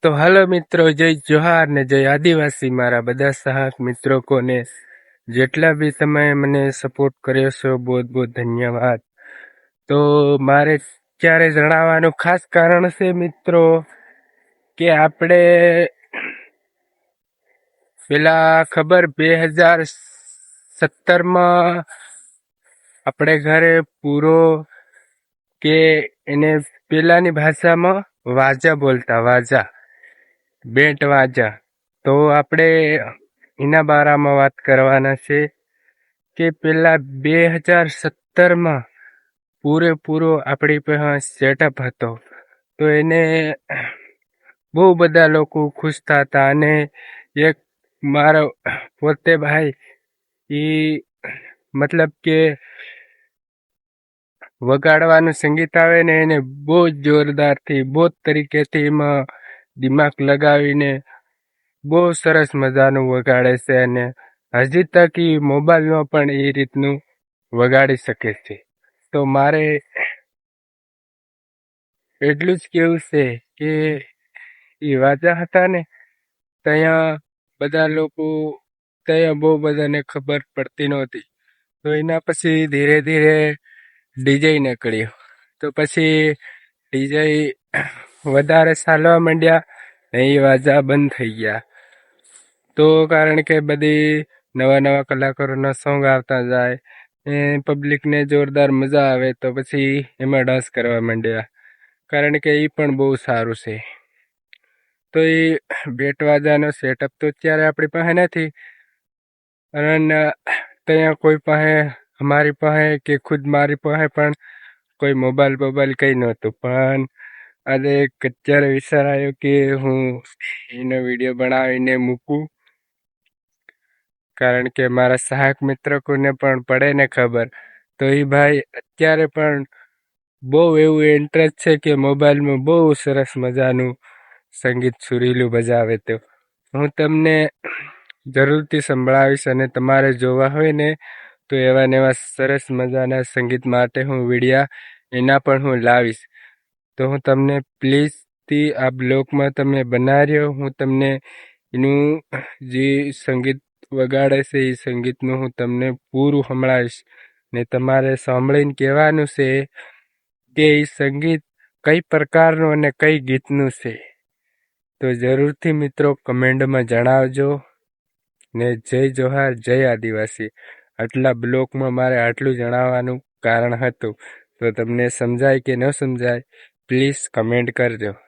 તો હાલો મિત્રો, જય જોહાર ને જય આદિવાસી. મારા બધા સહાયક મિત્રો કોને જેટલા બી તમે મને સપોર્ટ કર્યો છો, બહુ બહુ ધન્યવાદ. તો મારે ત્યારે જણાવવાનું ખાસ કારણ છે મિત્રો કે આપણે પેલા ખબર 2017માં આપણે ઘરે પૂરો કે એને પેલાની ભાષામાં વાજા બોલતા, વાજા, બેન્ટ વાજા. તો આપણે એના બારામાં વાત કરવાના છે કે પેલા 2017માં પૂરેપૂરો આપણી પાસે સેટઅપ હતો. તો એને બહુ બધા લોકો ખુશ થતા. અને એક મારો પોતે ભાઈ એ મતલબ કે વગાડવાનું સંગીત આવે ને એને બહુ જ જોરદારથી, બહુ જ તરીકેથી એમાં દિમાગ લગાવીને બહુ સરસ મજાનું વગાડે છે. અને હજી તક એ મોબાઈલમાં પણ એ રીતનું વગાડી શકે છે. તો મારે એટલું જ કેવું છે કે એ વાજા હતા ને ત્યાં બધા લોકો, ત્યાં બહુ બધાને ખબર પડતી નહોતી. તો એના પછી ધીરે ધીરે ડીજે નીકળ્યું. તો પછી ડીજે વધારે ચાલવા માંડ્યા ને એ વાજા બંધ થઈ ગયા. તો કારણ કે બધી નવા નવા કલાકારોના સોંગ આવતા જાય, એ પબ્લિકને જોરદાર મજા આવે તો પછી એમાં ડાન્સ કરવા માંડ્યા. કારણ કે એ પણ બહુ સારું છે. તો એ બેટ વાજાનો સેટઅપ તો અત્યારે આપણી પાસે નથી. અને ત્યાં કોઈ પાસે, અમારી પાસે કે ખુદ મારી પાસે પણ કોઈ મોબાઈલ કંઈ નહોતું. પણ આજે અત્યારે વિચાર આવ્યો કે હું એનો વિડીયો બનાવીને મૂકું. કારણ કે મારા સહાયક મિત્રો કોને પણ પડે ને ખબર, તો એ ભાઈ અત્યારે પણ બહુ એવું ઇન્ટરેસ્ટ છે કે મોબાઈલમાં બહુ સરસ મજાનું સંગીત સુરીલું બજાવે. તો હું તમને જરૂરથી સંભળાવીશ. અને તમારે જોવા હોય ને તો એવા ને એવા સરસ મજાના સંગીત માટે હું વિડીયા એના પણ હું લાવીશ. તો હું તમને પ્લીઝથી આ બ્લોગમાં તમે બનાવ્યો, હું તમને એનું જે સંગીત વગાડે છે એ સંગીતનું હું તમને પૂરું સંભળાવીશ. ને તમારે સાંભળીને કહેવાનું છે કે એ સંગીત કઈ પ્રકારનું અને કઈ ગીતનું છે. તો જરૂરથી મિત્રો કમેન્ટમાં જણાવજો. ને જય જોહાર, જય આદિવાસી. આટલા બ્લોકમાં મારે આટલું જણાવવાનું કારણ હતું. તો તમને સમજાય કે ન સમજાય પ્લીઝ કમેન્ટ કરજો.